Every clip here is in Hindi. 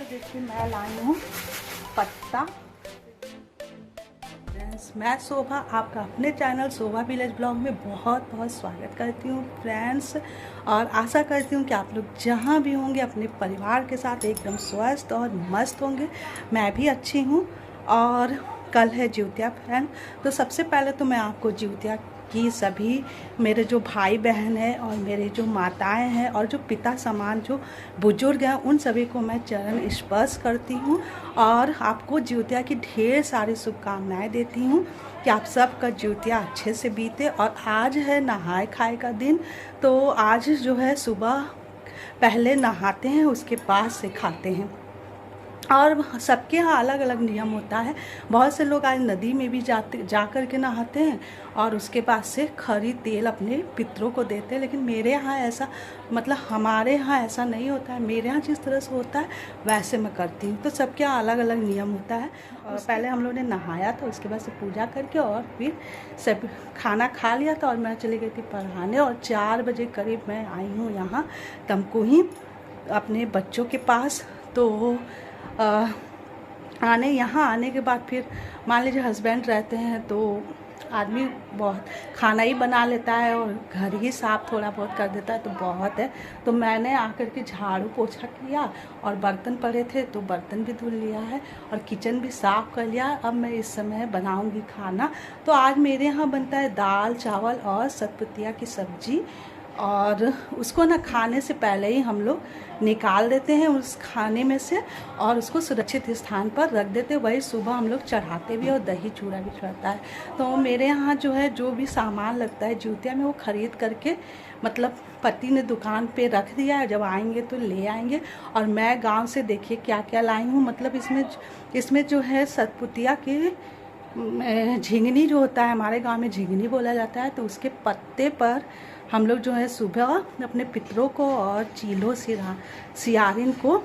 देखिए मैं लाई हूँ पत्ता। मैं शोभा आपका अपने चैनल शोभा विलेज ब्लॉग में बहुत बहुत स्वागत करती हूँ फ्रेंड्स, और आशा करती हूँ कि आप लोग जहाँ भी होंगे अपने परिवार के साथ एकदम स्वस्थ और मस्त होंगे। मैं भी अच्छी हूँ। और कल है जिउतिया फ्रेंड, तो सबसे पहले तो मैं आपको जिउतिया कि सभी मेरे जो भाई बहन हैं और मेरे जो माताएं हैं और जो पिता समान जो बुजुर्ग हैं उन सभी को मैं चरण स्पर्श करती हूं और आपको जिउतिया की ढेर सारी शुभकामनाएं देती हूं कि आप सबका जिउतिया अच्छे से बीते। और आज है नहाए खाए का दिन, तो आज जो है सुबह पहले नहाते हैं, उसके बाद से खाते हैं। और सबके यहाँ अलग अलग नियम होता है। बहुत से लोग आज नदी में भी जा कर के नहाते हैं और उसके बाद से खरी तेल अपने पितरों को देते हैं, लेकिन मेरे यहाँ ऐसा हमारे यहाँ ऐसा नहीं होता है। मेरे यहाँ जिस तरह से होता है वैसे मैं करती हूँ। तो सबके यहाँ अलग अलग नियम होता है। और पहले हम लोगों ने नहाया था, उसके बाद से पूजा करके और फिर सब खाना खा लिया था और मैं चली गई थी पढ़ाने। और 4 बजे करीब मैं आई हूँ यहाँ तमकुही अपने बच्चों के पास। तो यहाँ आने के बाद फिर मान लीजिए हस्बैंड रहते हैं तो आदमी बहुत खाना ही बना लेता है और घर ही साफ थोड़ा बहुत कर देता है, तो बहुत है। तो मैंने आकर के झाड़ू पोछा किया और बर्तन पड़े थे तो बर्तन भी धुल लिया है और किचन भी साफ़ कर लिया। अब मैं इस समय बनाऊंगी खाना। तो आज मेरे यहाँ बनता है दाल चावल और सतपुतिया की सब्ज़ी, और उसको ना खाने से पहले ही हम लोग निकाल देते हैं उस खाने में से और उसको सुरक्षित स्थान पर रख देते हैं। वही सुबह हम लोग चढ़ाते भी और दही चूड़ा भी चढ़ता है। तो मेरे यहाँ जो है जो भी सामान लगता है जिउतिया में वो ख़रीद करके पति ने दुकान पे रख दिया है, जब आएंगे तो ले आएंगे। और मैं गांव से देखिए क्या क्या लाई हूँ। इसमें जो है सतपुतिया के झिंगनी जो होता है, हमारे गांव में झिंगनी बोला जाता है, तो उसके पत्ते पर हम लोग जो है सुबह अपने पितरों को और चीलों सियारिन को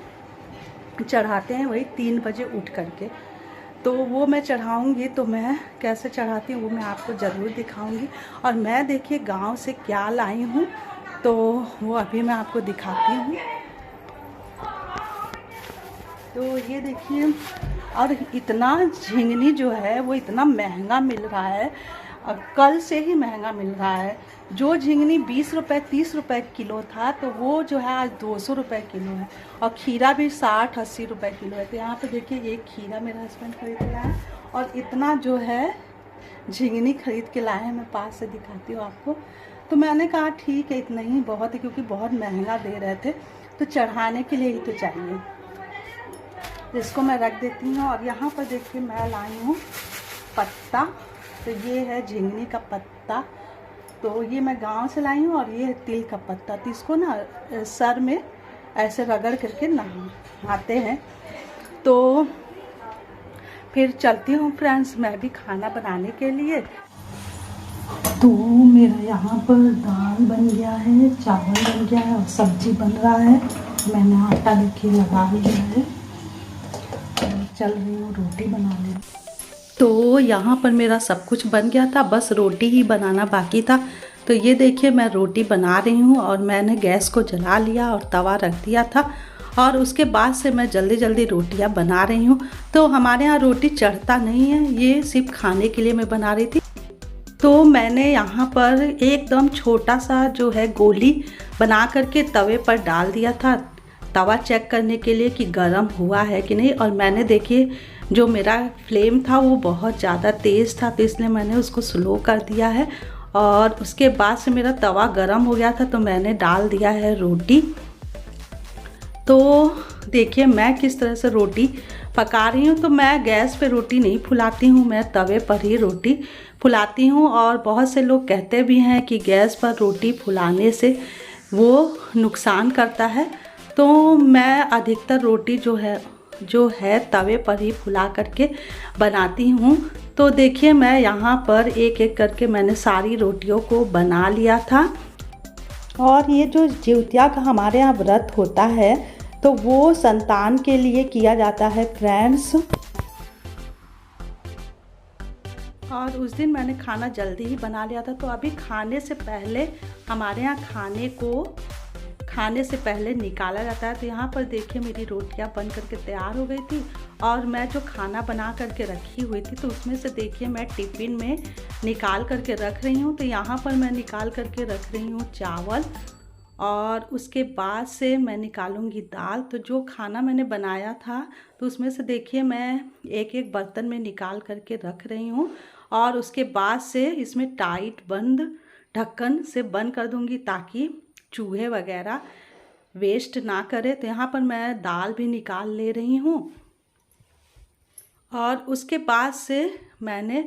चढ़ाते हैं, वही 3 बजे उठ करके। तो वो मैं चढ़ाऊँगी, तो मैं कैसे चढ़ाती हूँ वो मैं आपको ज़रूर दिखाऊँगी। और मैं देखिए गांव से क्या लाई हूँ तो वो अभी मैं आपको दिखाती हूँ। तो ये देखिए, और इतना झिंगनी जो है वो इतना महंगा मिल रहा है, और कल से ही महंगा मिल रहा है। जो झिंगनी 20 रुपये 30 रुपये किलो था तो वो जो है आज 200 रुपये किलो है। और खीरा भी 60-80 रुपये किलो है। तो यहाँ पे देखिए ये खीरा मेरा हस्बैंड खरीद के लाया है और इतना जो है झिंगनी खरीद के लाए हैं। मैं पास से दिखाती हूँ आपको। तो मैंने कहा ठीक है, इतना ही बहुत है, क्योंकि बहुत महंगा दे रहे थे, तो चढ़ाने के लिए ही तो चाहिए। तो इसको मैं रख देती हूँ। और यहाँ पर देखिए मैं लाई हूँ पत्ता। तो ये है झिंगनी का पत्ता, तो ये मैं गांव से लाई हूँ। और ये है तिल का पत्ता। तो इसको ना सर में ऐसे रगड़ करके नहाते हैं। तो फिर चलती हूँ फ्रेंड्स मैं भी खाना बनाने के लिए। तो मेरा यहाँ पर दाल बन गया है, चावल बन गया है और सब्जी बन रहा है। मैंने आटा देखिए लगा लिया है और चल रही हूँ रोटी बनाने। तो यहाँ पर मेरा सब कुछ बन गया था, बस रोटी ही बनाना बाकी था। तो ये देखिए मैं रोटी बना रही हूँ और मैंने गैस को जला लिया और तवा रख दिया था। और उसके बाद से मैं जल्दी जल्दी रोटियाँ बना रही हूँ। तो हमारे यहाँ रोटी चढ़ता नहीं है, ये सिर्फ खाने के लिए मैं बना रही थी। तो मैंने यहाँ पर एकदम छोटा सा जो है गोली बना करके तवे पर डाल दिया था, तवा चेक करने के लिए कि गर्म हुआ है कि नहीं। और मैंने देखिए जो मेरा फ्लेम था वो बहुत ज़्यादा तेज़ था, तो इसलिए मैंने उसको स्लो कर दिया है। और उसके बाद से मेरा तवा गर्म हो गया था तो मैंने डाल दिया है रोटी। तो देखिए मैं किस तरह से रोटी पका रही हूँ। तो मैं गैस पे रोटी नहीं फुलाती हूँ, मैं तवे पर ही रोटी फुलाती हूँ। और बहुत से लोग कहते भी हैं कि गैस पर रोटी फुलाने से वो नुकसान करता है। तो मैं अधिकतर रोटी जो है तवे पर ही फुला करके बनाती हूँ। तो देखिए मैं यहाँ पर एक एक करके मैंने सारी रोटियों को बना लिया था। और ये जो जिउतिया का हमारे यहाँ व्रत होता है तो वो संतान के लिए किया जाता है फ्रेंड्स। और उस दिन मैंने खाना जल्दी ही बना लिया था। तो अभी खाने से पहले हमारे यहाँ खाने से पहले निकाला जाता है। तो यहाँ पर देखिए मेरी रोटियाँ बन करके तैयार हो गई थी और मैं जो खाना बना करके रखी हुई थी तो उसमें से देखिए मैं टिफ़िन में निकाल करके रख रही हूँ। तो यहाँ पर मैं निकाल करके रख रही हूँ चावल और उसके बाद से मैं निकालूंगी दाल। तो जो खाना मैंने बनाया था तो उसमें से देखिए मैं एक एक बर्तन में निकाल करके रख रही हूँ और उसके बाद से इसमें टाइट बंद ढक्कन से बंद कर दूंगी ताकि चूहे वगैरह वेस्ट ना करे। तो यहाँ पर मैं दाल भी निकाल ले रही हूँ और उसके बाद से मैंने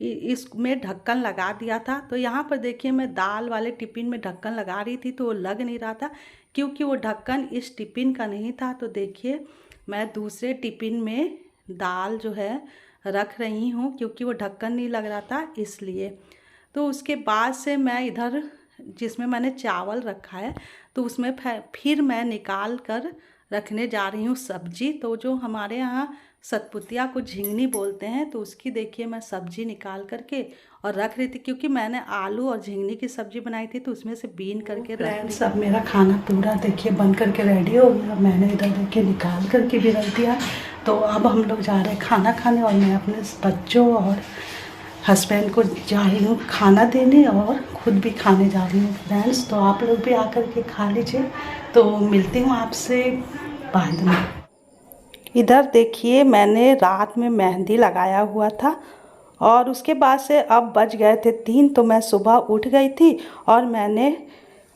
इसमें ढक्कन लगा दिया था। तो यहाँ पर देखिए मैं दाल वाले टिफ़िन में ढक्कन लगा रही थी तो वो लग नहीं रहा था क्योंकि वो ढक्कन इस टिफ़िन का नहीं था। तो देखिए मैं दूसरे टिफ़िन में दाल जो है रख रही हूँ क्योंकि वो ढक्कन नहीं लग रहा था इसलिए। तो उसके बाद से मैं इधर जिसमें मैंने चावल रखा है तो उसमें फिर मैं निकाल कर रखने जा रही हूँ सब्जी। तो जो हमारे यहाँ सतपुतिया को झिंगनी बोलते हैं तो उसकी देखिए मैं सब्जी निकाल करके और रख रही थी क्योंकि मैंने आलू और झिंगनी की सब्जी बनाई थी तो उसमें से बीन करके रख। सब मेरा खाना पूरा देखिए बन करके रेडी हो गया। मैंने इधर देखिए निकाल करके भी रख दिया। तो अब हम लोग जा रहे हैं खाना खाने और मैं अपने बच्चों और हस्बैंड को जा रही हूँ खाना देने और खुद भी खाने जा रही हूँ फ्रेंड्स। तो आप लोग भी आकर के खा लीजिए। तो मिलती हूँ आपसे बाद में। इधर देखिए मैंने रात में मेहंदी लगाया हुआ था और उसके बाद से अब बज गए थे 3। तो मैं सुबह उठ गई थी और मैंने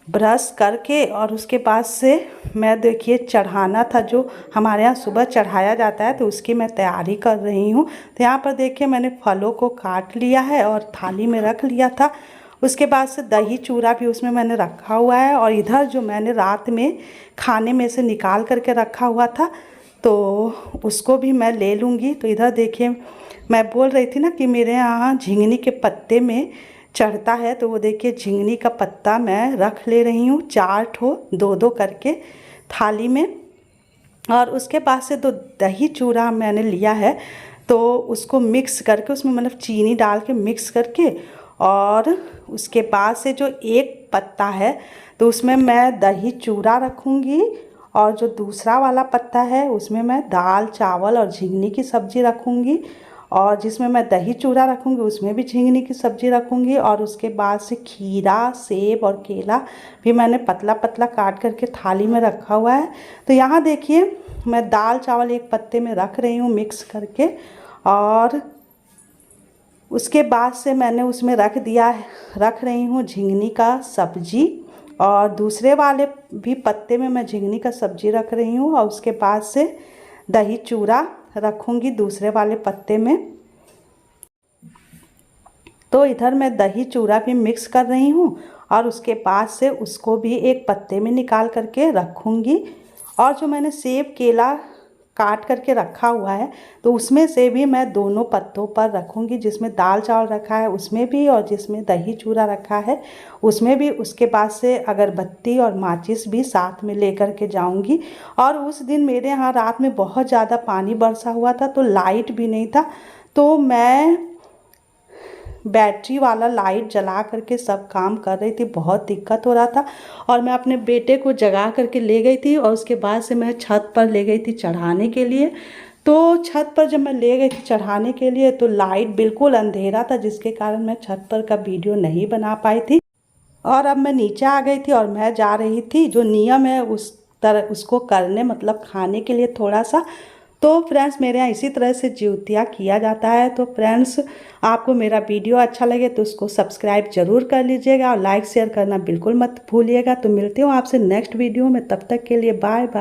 ब्रश करके और उसके बाद से मैं देखिए चढ़ाना था जो हमारे यहाँ सुबह चढ़ाया जाता है तो उसकी मैं तैयारी कर रही हूँ। तो यहाँ पर देखिए मैंने फलों को काट लिया है और थाली में रख लिया था। उसके बाद से दही चूरा भी उसमें मैंने रखा हुआ है और इधर जो मैंने रात में खाने में से निकाल करके रखा हुआ था तो उसको भी मैं ले लूँगी। तो इधर देखिए मैं बोल रही थी ना कि मेरे यहाँ झिंगनी के पत्ते में चढ़ता है तो वो देखिए झिंगनी का पत्ता मैं रख ले रही हूँ 4 ठो 2-2 करके थाली में। और उसके बाद से तो दही चूरा मैंने लिया है तो उसको मिक्स करके उसमें मतलब चीनी डाल के मिक्स करके और उसके बाद से जो एक पत्ता है तो उसमें मैं दही चूरा रखूँगी और जो दूसरा वाला पत्ता है उसमें मैं दाल चावल और झिंगनी की सब्ज़ी रखूँगी और जिसमें मैं दही चूरा रखूँगी उसमें भी झिंगनी की सब्ज़ी रखूँगी। और उसके बाद से खीरा सेब और केला भी मैंने पतला पतला काट करके थाली में रखा हुआ है। तो यहाँ देखिए मैं दाल चावल एक पत्ते में रख रही हूँ मिक्स करके और उसके बाद से मैंने उसमें रख रही हूँ झिंगनी का सब्ज़ी और दूसरे वाले भी पत्ते में मैं झिंगनी का सब्ज़ी रख रही हूँ और उसके बाद से दही चूरा रखूँगी दूसरे वाले पत्ते में। तो इधर मैं दही चूरा भी मिक्स कर रही हूँ और उसके बाद से उसको भी एक पत्ते में निकाल करके रखूँगी। और जो मैंने सेब केला काट करके रखा हुआ है तो उसमें से भी मैं दोनों पत्तों पर रखूँगी, जिसमें दाल चावल रखा है उसमें भी और जिसमें दही चूरा रखा है उसमें भी। उसके बाद से अगरबत्ती और माचिस भी साथ में लेकर के जाऊँगी। और उस दिन मेरे यहाँ रात में बहुत ज़्यादा पानी बरसा हुआ था तो लाइट भी नहीं था तो मैं बैटरी वाला लाइट जला करके सब काम कर रही थी। बहुत दिक्कत हो रहा था और मैं अपने बेटे को जगा करके ले गई थी और उसके बाद से मैं छत पर ले गई थी चढ़ाने के लिए। तो छत पर जब मैं ले गई थी चढ़ाने के लिए तो लाइट बिल्कुल अंधेरा था जिसके कारण मैं छत पर का वीडियो नहीं बना पाई थी। और अब मैं नीचे आ गई थी और मैं जा रही थी जो नियम है उस तरह उसको करने, मतलब खाने के लिए थोड़ा सा। तो फ्रेंड्स मेरे यहाँ इसी तरह से ज्योतिया किया जाता है। तो फ्रेंड्स आपको मेरा वीडियो अच्छा लगे तो उसको सब्सक्राइब जरूर कर लीजिएगा और लाइक शेयर करना बिल्कुल मत भूलिएगा। तो मिलती हूँ आपसे नेक्स्ट वीडियो में, तब तक के लिए बाय बाय।